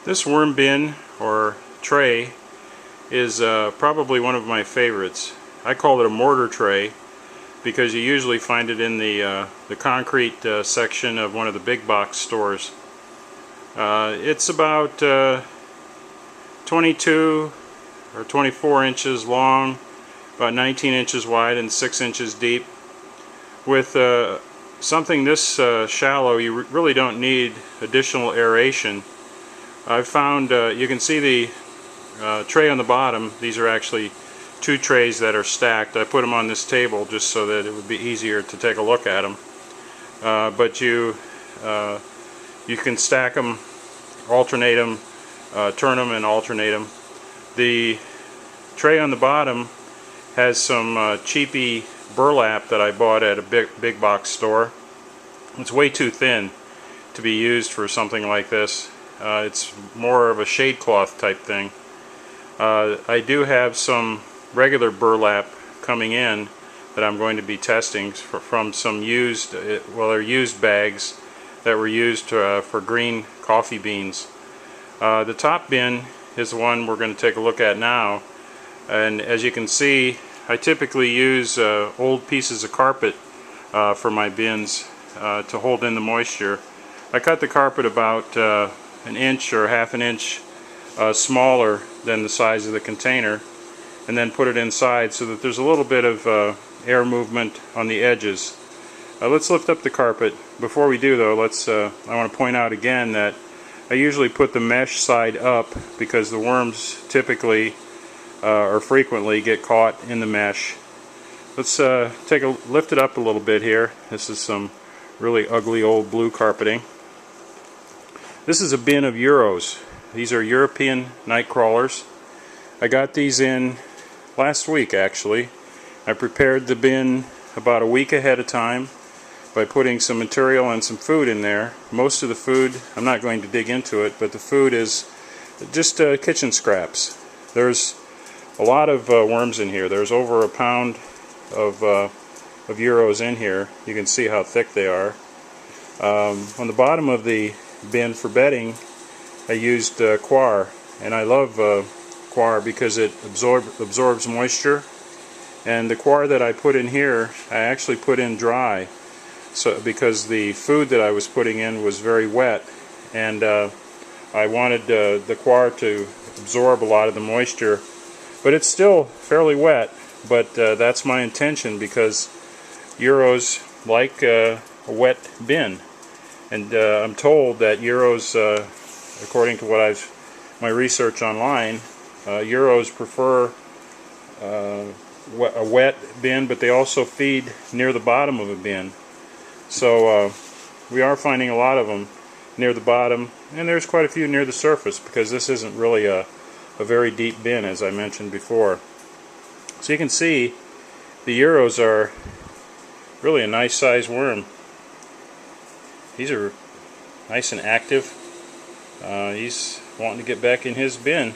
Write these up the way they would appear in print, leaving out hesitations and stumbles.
This worm bin or tray is probably one of my favorites. I call it a mortar tray because you usually find it in the concrete section of one of the big box stores. It's about 22 or 24 inches long, about 19 inches wide and 6 inches deep. With something this shallow, you really don't need additional aeration. I've found, you can see the tray on the bottom. These are actually two trays that are stacked. I put them on this table just so that it would be easier to take a look at them. But you can stack them, alternate them, turn them and alternate them. The tray on the bottom has some cheapy burlap that I bought at a big box store. It's way too thin to be used for something like this. It's more of a shade cloth type thing. I do have some regular burlap coming in that I'm going to be testing from some used, well, they're used bags that were used for green coffee beans. The top bin is the one we're going to take a look at now, and as you can see, I typically use old pieces of carpet for my bins to hold in the moisture. I cut the carpet about an inch or half an inch smaller than the size of the container, and then put it inside so that there's a little bit of air movement on the edges. Let's lift up the carpet. Before we do though, I want to point out again that I usually put the mesh side up because the worms typically or frequently get caught in the mesh. Let's lift it up a little bit here. This is some really ugly old blue carpeting. This is a bin of Euros. These are European Nightcrawlers. I got these in last week actually. I prepared the bin about a week ahead of time by putting some material and some food in there. Most of the food, I'm not going to dig into it, but the food is just kitchen scraps. There's a lot of worms in here. There's over a pound of Euros in here. You can see how thick they are. On the bottom of the bin for bedding, I used coir, and I love coir because it absorbs moisture. And the coir that I put in here, I actually put in dry, so because the food that I was putting in was very wet, and I wanted the coir to absorb a lot of the moisture. But it's still fairly wet, but that's my intention because Euros like a wet bin. And I'm told that Euros, according to my research online, Euros prefer a wet bin, but they also feed near the bottom of a bin. So we are finding a lot of them near the bottom, and there's quite a few near the surface because this isn't really a very deep bin, as I mentioned before. So you can see the Euros are really a nice size worm. These are nice and active. He's wanting to get back in his bin.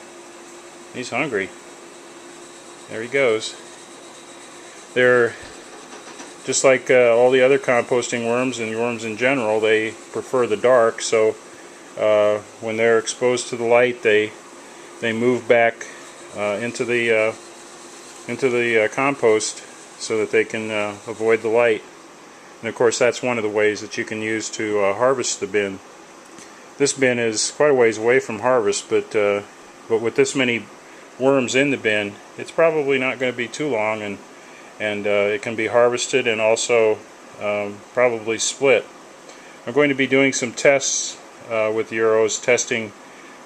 He's hungry. There he goes. They're just like all the other composting worms and worms in general. They prefer the dark, so when they're exposed to the light, they move back into the compost so that they can avoid the light. And of course, that's one of the ways that you can use to harvest the bin. This bin is quite a ways away from harvest, but with this many worms in the bin, it's probably not going to be too long, and it can be harvested and also probably split. I'm going to be doing some tests with Euros, testing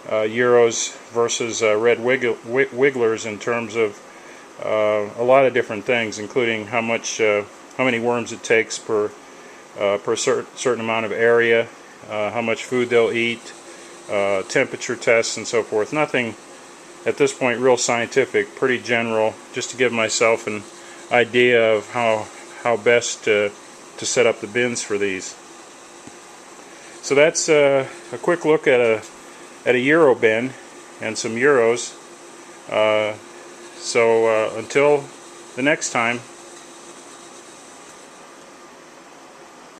Euros versus red wigglers in terms of a lot of different things, including how many worms it takes per certain amount of area, how much food they'll eat, temperature tests, and so forth. Nothing at this point real scientific, pretty general, just to give myself an idea of how best to set up the bins for these. So that's a quick look at a Euro bin and some Euros. So until the next time,